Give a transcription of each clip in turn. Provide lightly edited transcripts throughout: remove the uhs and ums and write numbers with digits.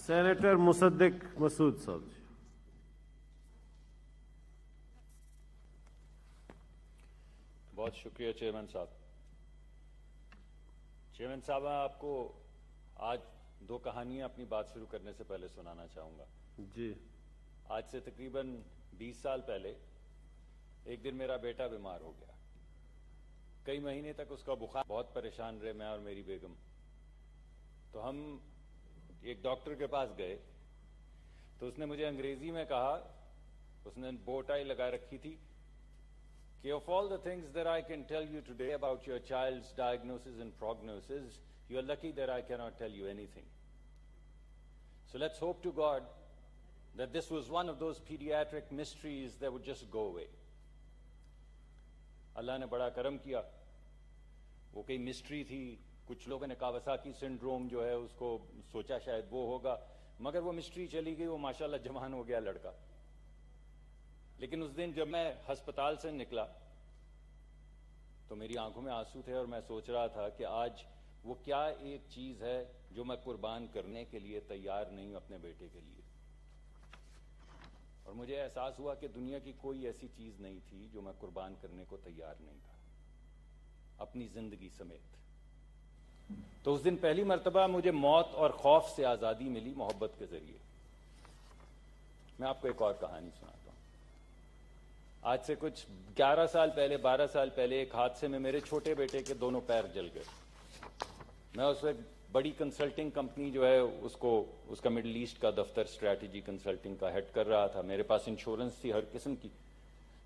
Senator مصدق مسعود صاحب جی. بہت شکریہ چیئرمین صاحب. چیئرمین صاحب میں آپ کو آج دو کہانیاں اپنی بات شروع کرنے سے پہلے سنانا چاہوں گا. جی. آج سے تقریباً 20 سال پہلے ایک دن میرا بیٹا بیمار ہو گیا. کئی مہینے تک اس کا بخار، بہت پریشان رہے میں اور میری بیگم. تو ہم ایک ڈاکٹر کے پاس گئے تو اس نے مجھے انگریزی میں کہا، اس نے بو ٹائی لگا رکھی تھی کہ of all the things that I can tell you today about your child's diagnosis and prognosis, you are lucky that I cannot tell you anything. So let's hope to God that this was one of those pediatric mysteries that would just go away. اللہ نے بڑا کرم کیا. وہ کوئی mystery تھی. کچھ لوگوں نے کاواساکی سنڈروم جو ہے اس کو سوچا شاید وہ ہوگا، مگر وہ مسٹری چلی گئی. وہ ماشاءاللہ جوان ہو گیا لڑکا. لیکن اس دن جب میں ہسپتال سے نکلا تو میری آنکھوں میں آنسو تھے اور میں سوچ رہا تھا کہ آج وہ کیا ایک چیز ہے جو میں قربان کرنے کے لیے تیار نہیں ہوں اپنے بیٹے کے لیے. اور مجھے احساس ہوا کہ دنیا کی کوئی ایسی چیز نہیں تھی جو میں قربان کرنے کو تیار نہیں تھا، اپنی زندگی سمیت. تو اس دن پہلی مرتبہ مجھے موت اور خوف سے آزادی ملی محبت کے ذریعے. میں آپ کو ایک اور کہانی سناتا ہوں. آج سے کچھ 11 سال پہلے 12 سال پہلے ایک حادثے میں میرے چھوٹے بیٹے کے دونوں پیر جل گئے. میں اس وقت بڑی کنسلٹنگ کمپنی جو ہے اس کا مڈل ایسٹ کا دفتر اسٹریٹجی کنسلٹنگ کا ہیڈ کر رہا تھا. میرے پاس انشورنس تھی ہر قسم کی.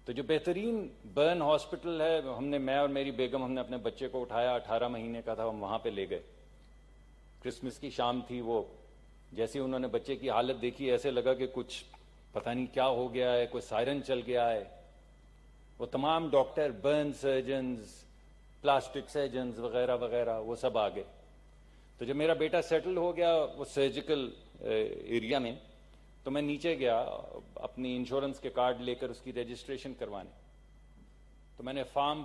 تو جو بہترین برن ہاسپٹل ہے، میں اور میری بیگم ہم نے اپنے بچے کو اٹھایا، 18 مہینے کا تھا، ہم وہاں پہ لے گئے. کرسمس کی شام تھی. وہ جیسے انہوں نے بچے کی حالت دیکھی ایسے لگا کہ کچھ پتہ نہیں کیا ہو گیا ہے، کوئی سائرن چل گیا ہے. وہ تمام doctor, burn surgeons, plastic surgeons وغیرہ وغیرہ وہ سب آ گئے. تو جب میرا بیٹا سیٹل ہو گیا وہ سرجیکل ایریا میں، تو میں نیچے گیا اپنی انشورنس کے کارڈ لے کر اس کی رجسٹریشن کروانے. تو میں نے فارم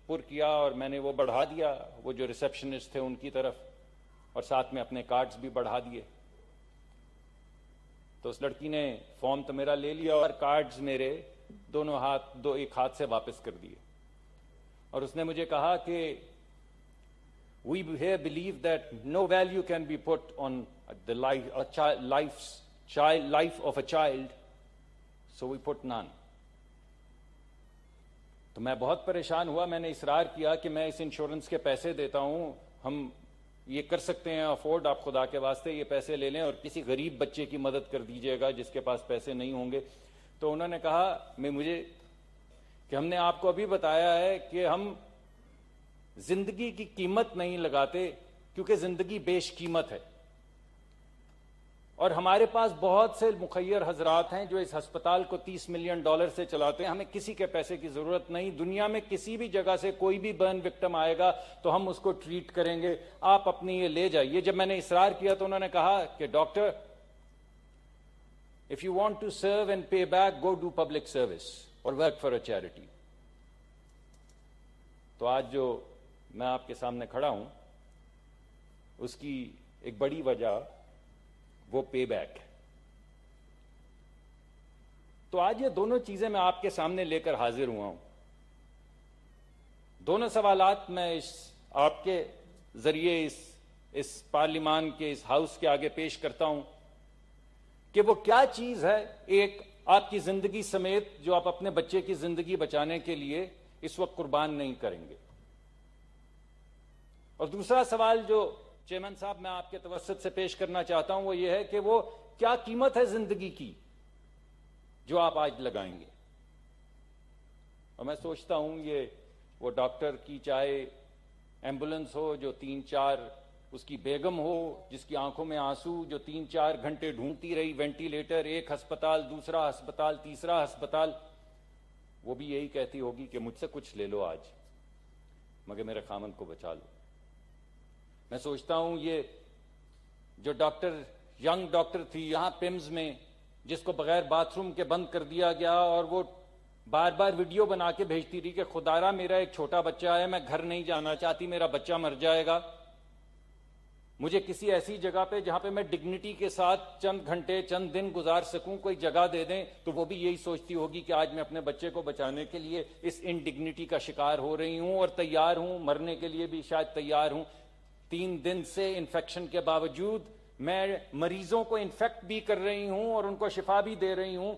پر کیا اور میں نے وہ بڑھا دیا وہ جو ریسیپشنسٹ تھے ان کی طرف، اور ساتھ میں اپنے کارڈز بھی بڑھا دیے. تو اس لڑکی نے فارم تو میرا لے لیا اور کارڈز میرے دونوں ایک ہاتھ سے واپس کر دیے. اور اس نے مجھے کہا کہ we here believe that no value can be put on the life of a child, so we put none. تو میں بہت پریشان ہوا. میں نے اصرار کیا کہ میں اس انشورنس کے پیسے دیتا ہوں، ہم یہ کر سکتے ہیں افورڈ، آپ خدا کے واسطے یہ پیسے لے لیں اور کسی غریب بچے کی مدد کر دیجئے گا جس کے پاس پیسے نہیں ہوں گے. تو انہوں نے کہا مجھے کہ ہم نے آپ کو ابھی بتایا ہے کہ ہم زندگی کی قیمت نہیں لگاتے کیونکہ زندگی بیش قیمت ہے. اور ہمارے پاس بہت سے مخیر حضرات ہیں جو اس ہسپتال کو $30 ملین سے چلاتے ہیں. ہمیں کسی کے پیسے کی ضرورت نہیں. دنیا میں کسی بھی جگہ سے کوئی بھی برن وکٹم آئے گا تو ہم اس کو ٹریٹ کریں گے، آپ اپنی یہ لے جائیے. جب میں نے اصرار کیا تو انہوں نے کہا کہ doctor if you want to serve and pay back, go do public service or work for a charity. تو آج جو میں آپ کے سامنے کھڑا ہوں اس کی ایک بڑی وجہ وہ پے بیک ہے. تو آج یہ دونوں چیزیں میں آپ کے سامنے لے کر حاضر ہوا ہوں. دونوں سوالات میں آپ کے ذریعے اس پارلیمان کے اس ہاؤس کے آگے پیش کرتا ہوں کہ وہ کیا چیز ہے ایک آپ کی زندگی سمیت جو آپ اپنے بچے کی زندگی بچانے کے لیے اس وقت قربان نہیں کریں گے. اور دوسرا سوال جو چیئرمین صاحب میں آپ کے توسط سے پیش کرنا چاہتا ہوں وہ یہ ہے کہ وہ کیا قیمت ہے زندگی کی جو آپ آج لگائیں گے. اور میں سوچتا ہوں یہ وہ ڈاکٹر کی چاہے ایمبولنس ہو جو 3-4، اس کی بیگم ہو جس کی آنکھوں میں آنسو، جو 3-4 گھنٹے ڈھونڈتی رہی وینٹیلیٹر، ایک ہسپتال دوسرا ہسپتال تیسرا ہسپتال، وہ بھی یہی کہتی ہوگی کہ مجھ سے کچھ لے لو آج مگر میرے خامند کو بچا لو. میں سوچتا ہوں یہ جو ینگ ڈاکٹر تھی یہاں پیمز میں جس کو بغیر باتھ روم کے بند کر دیا گیا اور وہ بار بار ویڈیو بنا کے بھیجتی رہی کہ خدارا میرا ایک چھوٹا بچہ ہے، میں گھر نہیں جانا چاہتی، میرا بچہ مر جائے گا. مجھے کسی ایسی جگہ پہ جہاں پہ میں ڈگنیٹی کے ساتھ چند گھنٹے چند دن گزار سکوں کوئی جگہ دے دیں تو وہ بھی یہی سوچتی ہوگی کہ آج میں اپنے بچے کو بچانے کے لیے اس انڈگنیٹی کا شکار ہو رہی ہوں اور تیار ہوں، مرنے کے لیے بھی شاید تیار ہوں۔ 3 دن سے انفیکشن کے باوجود میں مریضوں کو انفیکٹ بھی کر رہی ہوں اور ان کو شفا بھی دے رہی ہوں،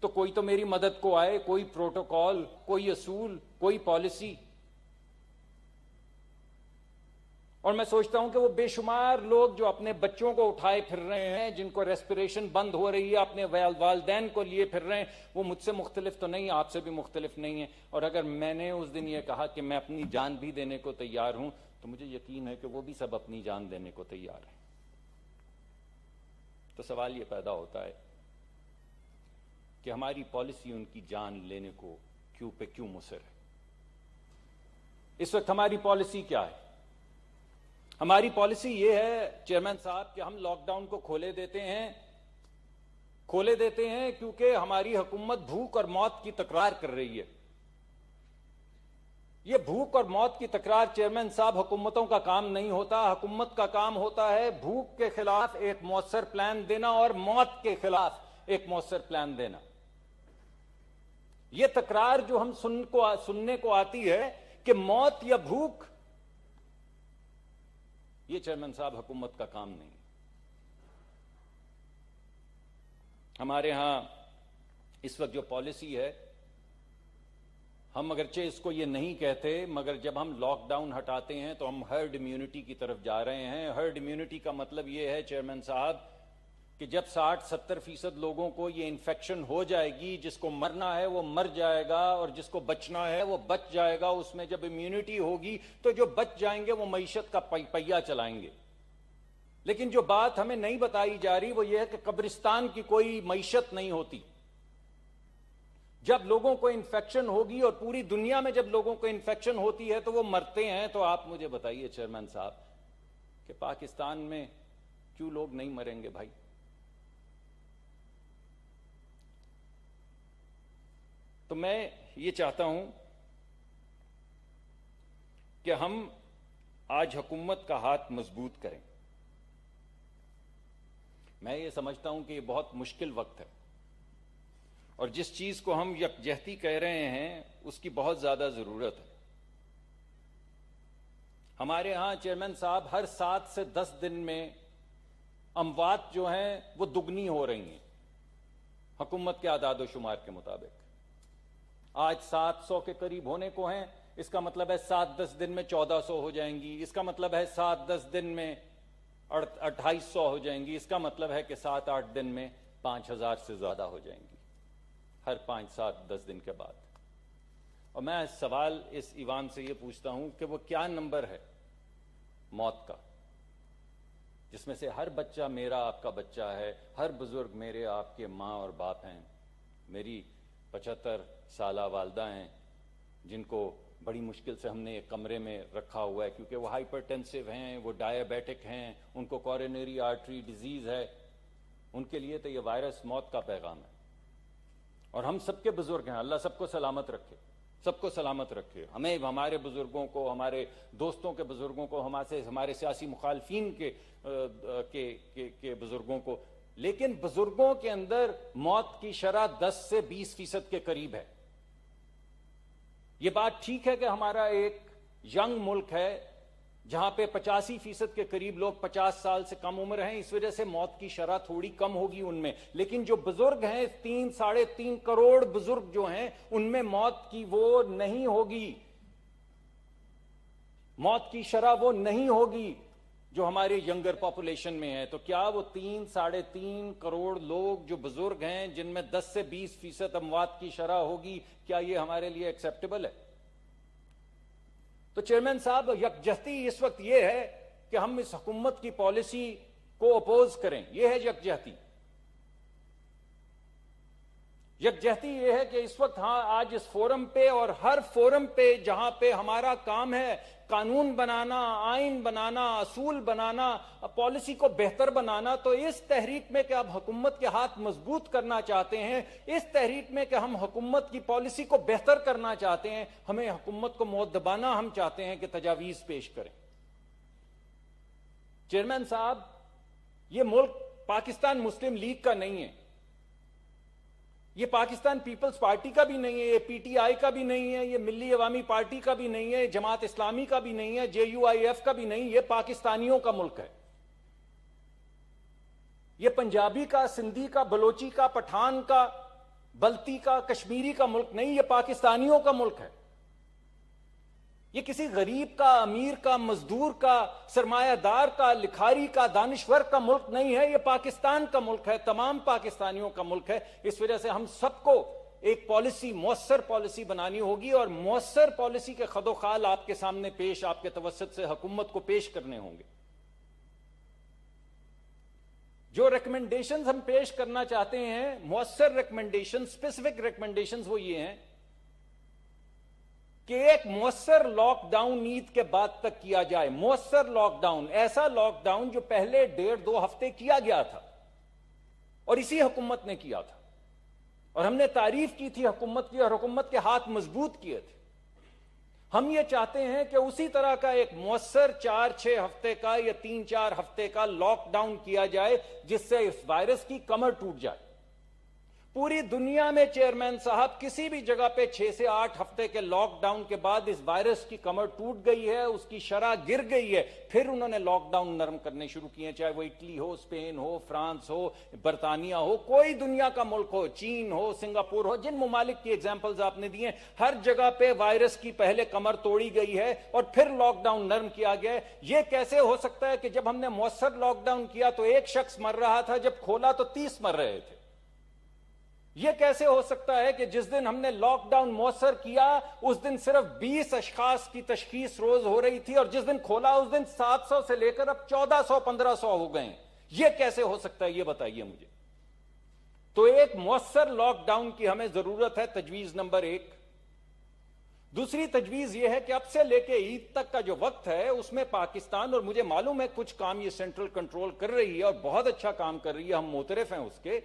تو کوئی تو میری مدد کو آئے، کوئی پروٹوکول، کوئی اصول، کوئی پالیسی۔ اور میں سوچتا ہوں کہ وہ بے شمار لوگ جو اپنے بچوں کو اٹھائے پھر رہے ہیں، جن کو ریسپریشن بند ہو رہی ہے، اپنے والدین کو لیے پھر رہے ہیں، وہ مجھ سے مختلف تو نہیں، آپ سے بھی مختلف نہیں ہیں۔ اور اگر میں نے اس دن یہ کہا کہ میں اپنی جان بھی دینے کو تیار ہوں، تو مجھے یقین ہے کہ وہ بھی سب اپنی جان دینے کو تیار ہیں۔ تو سوال یہ پیدا ہوتا ہے کہ ہماری پالیسی ان کی جان لینے کو کیوں مصر ہے؟ اس وقت ہماری پالیسی کیا ہے؟ ہماری پالیسی یہ ہے چیئرمین صاحب کہ ہم لاک ڈاؤن کو کھولے دیتے ہیں کیونکہ ہماری حکومت بھوک اور موت کی تکرار کر رہی ہے۔ یہ بھوک اور موت کی تکرار چیئرمین صاحب حکومتوں کا کام نہیں ہوتا۔ حکومت کا کام ہوتا ہے بھوک کے خلاف ایک مؤثر پلان دینا اور موت کے خلاف ایک مؤثر پلان دینا۔ یہ تکرار جو ہم سننے کو آتی ہے کہ موت یا بھوک، یہ چیئرمین صاحب حکومت کا کام نہیں۔ ہمارے ہاں اس وقت جو پالیسی ہے، ہم اگرچہ اس کو یہ نہیں کہتے، مگر جب ہم لاک ڈاؤن ہٹاتے ہیں تو ہم ہرڈ امیونٹی کی طرف جا رہے ہیں۔ ہرڈ امیونٹی کا مطلب یہ ہے چیئرمین صاحب کہ جب 60-70% لوگوں کو یہ انفیکشن ہو جائے گی، جس کو مرنا ہے وہ مر جائے گا اور جس کو بچنا ہے وہ بچ جائے گا۔ اس میں جب امیونٹی ہوگی تو جو بچ جائیں گے وہ معیشت کا پہیہ چلائیں گے۔ لیکن جو بات ہمیں نہیں بتائی جا رہی وہ یہ ہے کہ قبرستان کی کوئی معیشت نہیں ہوتی۔ جب لوگوں کو انفیکشن ہوگی اور پوری دنیا میں جب لوگوں کو انفیکشن ہوتی ہے تو وہ مرتے ہیں، تو آپ مجھے بتائیے چیئرمین صاحب کہ پاکستان میں کیوں لوگ نہیں مریں گے بھائی؟ تو میں یہ چاہتا ہوں کہ ہم آج حکومت کا ہاتھ مضبوط کریں۔ میں یہ سمجھتا ہوں کہ یہ بہت مشکل وقت ہے اور جس چیز کو ہم یکجہتی کہہ رہے ہیں اس کی بہت زیادہ ضرورت ہے۔ ہمارے ہاں چیئرمین صاحب ہر 7 سے 10 دن میں اموات جو ہیں وہ دگنی ہو رہی ہیں حکومت کے اعداد و شمار کے مطابق۔ آج 700 کے قریب ہونے کو ہیں، اس کا مطلب ہے 7-10 دن میں 1400 ہو جائیں گی، اس کا مطلب ہے 7-10 دن میں 2800 ہو جائیں گی، اس کا مطلب ہے کہ 7-8 دن میں 5000 سے زیادہ ہو جائیں گی ہر 5-7-10 دن کے بعد۔ اور میں سوال اس ایوان سے یہ پوچھتا ہوں کہ وہ کیا نمبر ہے موت کا، جس میں سے ہر بچہ میرا آپ کا بچہ ہے، ہر بزرگ میرے آپ کے ماں اور باپ ہیں، میری 75 سالہ والدہ ہیں جن کو بڑی مشکل سے ہم نے ایک کمرے میں رکھا ہوا ہے کیونکہ وہ ہائپر ٹینسو ہیں، وہ ڈائیبیٹک ہیں، ان کو کورونری آرٹری ڈیزیز ہے۔ ان کے لیے تو یہ وائرس موت کا پیغام ہے۔ اور ہم سب کے بزرگ ہیں، اللہ سب کو سلامت رکھے، سب کو سلامت رکھے، ہمیں، ہمارے بزرگوں کو، ہمارے دوستوں کے بزرگوں کو، ہمارے سیاسی مخالفین کے بزرگوں کو۔ لیکن بزرگوں کے اندر موت کی شرح 10 سے 20% کے قریب ہے۔ یہ بات ٹھیک ہے کہ ہمارا ایک ینگ ملک ہے جہاں پہ 85% کے قریب لوگ 50 سال سے کم عمر ہیں، اس وجہ سے موت کی شرح تھوڑی کم ہوگی ان میں، لیکن جو بزرگ ہیں 3-3.5 کروڑ بزرگ جو ہیں ان میں موت کی وہ نہیں ہوگی، موت کی شرح وہ نہیں ہوگی جو ہمارے ینگر پاپولیشن میں ہے۔ تو کیا وہ 3-3.5 کروڑ لوگ جو بزرگ ہیں جن میں 10 سے 20% اموات کی شرح ہوگی، کیا یہ ہمارے لیے ایکسیپٹیبل ہے؟ تو چیئرمین صاحب یکجہتی اس وقت یہ ہے کہ ہم اس حکومت کی پالیسی کو اپوز کریں، یہ ہے یکجہتی۔ یکجہتی یہ ہے کہ اس وقت ہاں آج اس فورم پہ اور ہر فورم پہ جہاں پہ ہمارا کام ہے قانون بنانا، آئین بنانا، اصول بنانا، پالیسی کو بہتر بنانا، تو اس تحریک میں کہ اب حکومت کے ہاتھ مضبوط کرنا چاہتے ہیں، اس تحریک میں کہ ہم حکومت کی پالیسی کو بہتر کرنا چاہتے ہیں، ہمیں حکومت کو مؤدبانہ ہم چاہتے ہیں کہ تجاویز پیش کریں۔ چیئرمین صاحب، یہ ملک پاکستان مسلم لیگ کا نہیں ہے، یہ پاکستان پیپلز پارٹی کا بھی نہیں ہے، یہ پی ٹی آئی کا بھی نہیں ہے، یہ ملی عوامی پارٹی کا بھی نہیں ہے، جماعت اسلامی کا بھی نہیں ہے، JUIF کا بھی نہیں، یہ پاکستانیوں کا ملک ہے۔ یہ پنجابی کا، سندھی کا، بلوچی کا، پٹھان کا، بلتی کا، کشمیری کا ملک نہیں، یہ پاکستانیوں کا ملک ہے۔ یہ کسی غریب کا، امیر کا، مزدور کا، سرمایہ دار کا، لکھاری کا، دانشور کا ملک نہیں ہے، یہ پاکستان کا ملک ہے، تمام پاکستانیوں کا ملک ہے۔ اس وجہ سے ہم سب کو ایک پالیسی، مؤثر پالیسی بنانی ہوگی، اور مؤثر پالیسی کے خد و خال آپ کے سامنے پیش، آپ کے توسط سے حکومت کو پیش کرنے ہوں گے۔ جو ریکمنڈیشنز ہم پیش کرنا چاہتے ہیں، مؤثر ریکمنڈیشن، اسپیسیفک ریکمنڈیشنز، وہ یہ ہیں کہ ایک مؤثر لاک ڈاؤن عید کے بعد تک کیا جائے۔ مؤثر لاک ڈاؤن، ایسا لاک ڈاؤن جو پہلے 1.5-2 ہفتے کیا گیا تھا، اور اسی حکومت نے کیا تھا، اور ہم نے تعریف کی تھی حکومت کی، اور حکومت کے ہاتھ مضبوط کیے تھے۔ ہم یہ چاہتے ہیں کہ اسی طرح کا ایک مؤثر 4-6 ہفتے کا یا 3-4 ہفتے کا لاک ڈاؤن کیا جائے، جس سے اس وائرس کی کمر ٹوٹ جائے۔ پوری دنیا میں چیئرمین صاحب کسی بھی جگہ پہ 6 سے 8 ہفتے کے لاک ڈاؤن کے بعد اس وائرس کی کمر ٹوٹ گئی ہے، اس کی شرح گر گئی ہے، پھر انہوں نے لاک ڈاؤن نرم کرنے شروع کیے، چاہے وہ اٹلی ہو، اسپین ہو، فرانس ہو، برطانیہ ہو، کوئی دنیا کا ملک ہو، چین ہو، سنگاپور ہو، جن ممالک کی ایگزامپلز آپ نے دی ہیں، ہر جگہ پہ وائرس کی پہلے کمر توڑی گئی ہے اور پھر لاک ڈاؤن نرم کیا گیا ہے۔ یہ کیسے ہو سکتا ہے کہ جب ہم نے مؤثر لاک ڈاؤن کیا تو 1 شخص مر رہا تھا، جب کھولا تو 30 مر رہے تھے؟ یہ کیسے ہو سکتا ہے کہ جس دن ہم نے لاک ڈاؤن مؤثر کیا اس دن صرف 20 اشخاص کی تشخیص روز ہو رہی تھی، اور جس دن کھولا اس دن 700 سے لے کر اب 1400-1500 ہو گئے ہیں؟ یہ کیسے ہو سکتا ہے؟ یہ بتائیے مجھے۔ تو ایک مؤثر لاک ڈاؤن کی ہمیں ضرورت ہے، تجویز نمبر 1۔ دوسری تجویز یہ ہے کہ اب سے لے کے عید تک کا جو وقت ہے اس میں پاکستان، اور مجھے معلوم ہے کچھ کام یہ سینٹرل کنٹرول کر رہی ہے اور بہت اچھا کام کر رہی ہے، ہم معترف ہیں اس کے،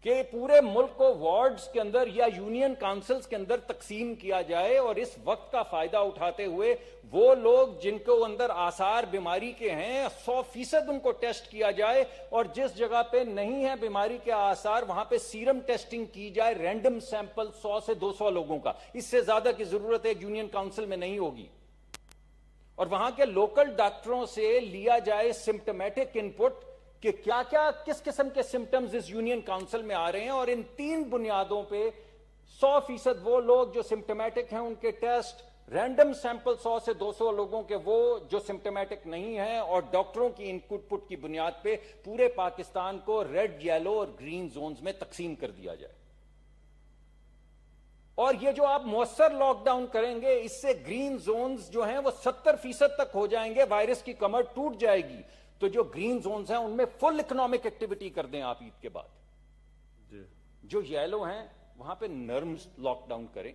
کہ پورے ملک کو وارڈز کے اندر یا یونین کانسلز کے اندر تقسیم کیا جائے، اور اس وقت کا فائدہ اٹھاتے ہوئے وہ لوگ جن کو اندر آثار بیماری کے ہیں 100% ان کو ٹیسٹ کیا جائے، اور جس جگہ پہ نہیں ہے بیماری کے آثار وہاں پہ سیرم ٹیسٹنگ کی جائے، رینڈم سیمپل 100 سے 200 لوگوں کا، اس سے زیادہ کی ضرورت ایک یونین کاؤنسل میں نہیں ہوگی، اور وہاں کے لوکل ڈاکٹروں سے لیا جائے سمپٹمیٹک انپٹ کہ کیا کیا کس قسم کے سمپٹمز اس یونین کاؤنسل میں آ رہے ہیں، اور ان 3 بنیادوں پہ 100% وہ لوگ جو سمپٹمیٹک ہیں ان کے ٹیسٹ، رینڈم سیمپل 100 سے 200 لوگوں کے وہ جو سمپٹمیٹک نہیں ہیں، اور ڈاکٹروں کی انپٹ پٹ کی بنیاد پہ پورے پاکستان کو ریڈ، یلو اور گرین زونز میں تقسیم کر دیا جائے۔ اور یہ جو آپ مؤثر لاک ڈاؤن کریں گے اس سے گرین زونز جو ہیں وہ 70% تک ہو جائیں گے، وائرس کی کمر ٹوٹ جائے گی۔ تو جو گرین زونز ہیں ان میں فل اکنامک ایکٹیویٹی کر دیں آپ عید کے بعد۔ جو یلو ہیں وہاں پہ نرم لاک ڈاؤن کریں،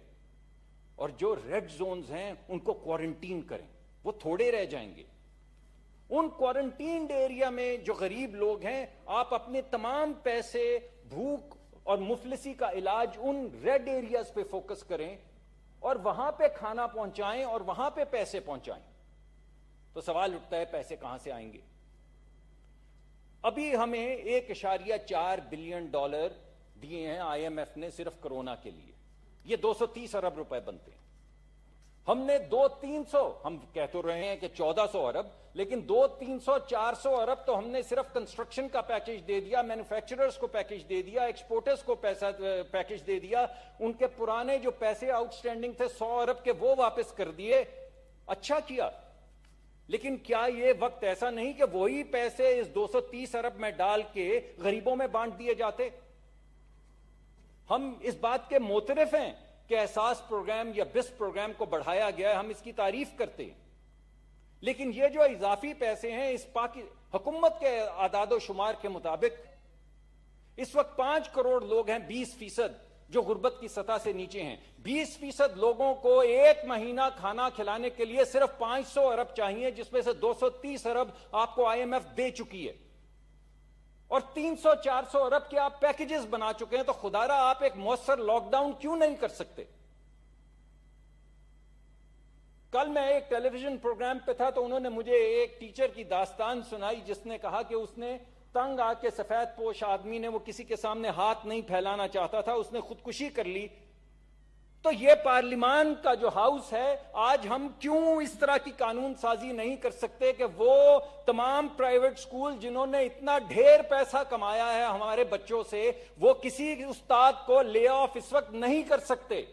اور جو ریڈ زونز ہیں ان کو کوارنٹین کریں، وہ تھوڑے رہ جائیں گے۔ ان کوارنٹینڈ ایریا میں جو غریب لوگ ہیں آپ اپنے تمام پیسے، بھوک اور مفلسی کا علاج ان ریڈ ایریاز پہ فوکس کریں، اور وہاں پہ کھانا پہنچائیں اور وہاں پہ پیسے پہنچائیں۔ تو سوال اٹھتا ہے پیسے کہاں سے آئیں گے؟ ابھی ہمیں $1.4 بلین دیے ہیں IMF نے صرف کرونا کے لیے، یہ 230 ارب روپے بنتے ہیں۔ ہم نے 200-300، ہم کہہ تو رہے ہیں کہ 1400 ارب، لیکن 200-300-400 ارب تو ہم نے صرف کنسٹرکشن کا پیکیج دے دیا، مینوفیکچررز کو پیکیج دے دیا، ایکسپورٹرز کو پیکیج دے دیا، ان کے پرانے جو پیسے آؤٹ سٹینڈنگ تھے 100 ارب کے وہ واپس کر دیے۔ اچھا کیا، لیکن کیا یہ وقت ایسا نہیں کہ وہی پیسے اس 230 ارب میں ڈال کے غریبوں میں بانٹ دیے جاتے؟ ہم اس بات کے معترف ہیں کہ احساس پروگرام یا بس پروگرام کو بڑھایا گیا ہے، ہم اس کی تعریف کرتے ہیں، لیکن یہ جو اضافی پیسے ہیں اس حکومت کے اعداد و شمار کے مطابق اس وقت 5 کروڑ لوگ ہیں، 20% جو غربت کی سطح سے نیچے ہیں، 20% لوگوں کو ایک مہینہ کھانا کھلانے کے لیے صرف 500 ارب چاہیے، جس میں سے 230 ارب آپ کو IMF دے چکی ہے، اور 300-400 ارب کے آپ پیکیجز بنا چکے ہیں۔ تو خدا را آپ ایک مؤثر لاک ڈاؤن کیوں نہیں کر سکتے؟ کل میں ایک ٹیلی ویژن پروگرام پہ تھا تو انہوں نے مجھے ایک ٹیچر کی داستان سنائی جس نے کہا کہ اس نے تنگ آ کے سفید پوش آدمی نے وہ کسی کے سامنے ہاتھ نہیں پھیلانا چاہتا تھا, اس نے خودکشی کر لی. تو یہ پارلیمان کا جو ہاؤس ہے, آج ہم کیوں اس طرح کی قانون سازی نہیں کر سکتے کہ وہ تمام پرائیویٹ سکول جنہوں نے اتنا ڈھیر پیسہ کمایا ہے ہمارے بچوں سے, وہ کسی استاد کو لے آف اس وقت نہیں کر سکتے.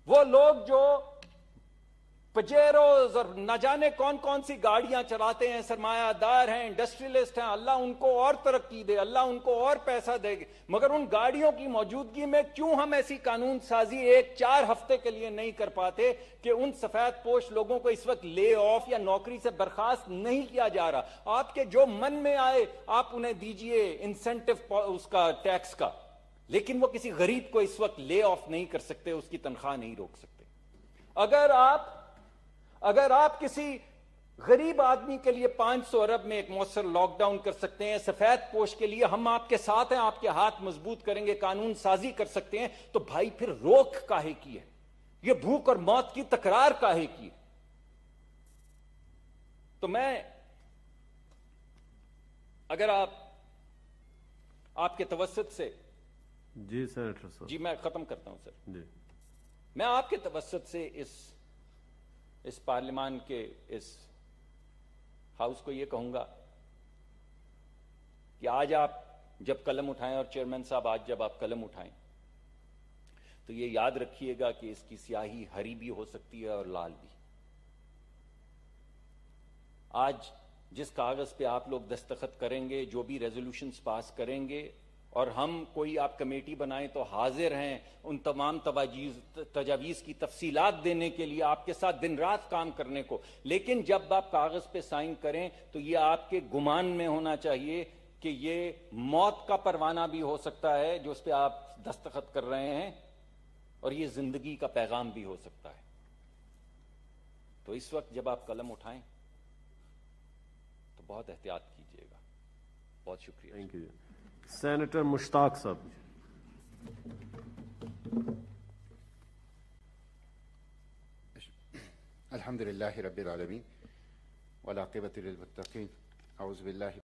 وہ لوگ جو پجیروز اور نہ جانے کون کون سی گاڑیاں چلاتے ہیں, سرمایہ دار ہیں, انڈسٹریلسٹ ہیں, اللہ ان کو اور ترقی دے, اللہ ان کو اور پیسہ دے, مگر ان گاڑیوں کی موجودگی میں کیوں ہم ایسی قانون سازی 1-4 ہفتے کے لیے نہیں کر پاتے کہ ان سفید پوش لوگوں کو اس وقت لے آف یا نوکری سے برخاست نہیں کیا جا رہا. آپ کے جو من میں آئے آپ انہیں دیجئے انسینٹو اس کا ٹیکس کا, لیکن وہ کسی غریب کو اس وقت لے آف نہیں کر سکتے, اس کی تنخواہ نہیں روک سکتے. اگر آپ کسی غریب آدمی کے لیے 500 ارب میں ایک مؤثر لاک ڈاؤن کر سکتے ہیں, سفید پوش کے لیے ہم آپ کے ساتھ ہیں, آپ کے ہاتھ مضبوط کریں گے, قانون سازی کر سکتے ہیں, تو بھائی پھر روک کاہے کی ہے, یہ بھوک اور موت کی تکرار کاہے کی ہے. تو میں اگر آپ کے توسط سے, جی سینیٹر صاحب, جی میں ختم کرتا ہوں سر, جی میں آپ کے توسط سے اس پارلیمان کے اس ہاؤس کو یہ کہوں گا کہ آج آپ جب قلم اٹھائیں, اور چیئرمین صاحب آج جب آپ قلم اٹھائیں, تو یہ یاد رکھیے گا کہ اس کی سیاہی ہری بھی ہو سکتی ہے اور لال بھی. آج جس کاغذ پہ آپ لوگ دستخط کریں گے, جو بھی ریزولوشنز پاس کریں گے, اور ہم کوئی آپ کمیٹی بنائیں تو حاضر ہیں ان تمام تجاویز کی تفصیلات دینے کے لیے, آپ کے ساتھ دن رات کام کرنے کو, لیکن جب آپ کاغذ پہ سائن کریں تو یہ آپ کے گمان میں ہونا چاہیے کہ یہ موت کا پروانہ بھی ہو سکتا ہے جو اس پہ آپ دستخط کر رہے ہیں, اور یہ زندگی کا پیغام بھی ہو سکتا ہے. تو اس وقت جب آپ قلم اٹھائیں تو بہت احتیاط کیجیے گا. بہت شکریہ. Thank you. سینیٹر مشتاق صاحب. الحمد للہ رب العالمین والعاقبۃ للمتقین. اعوذ باللہ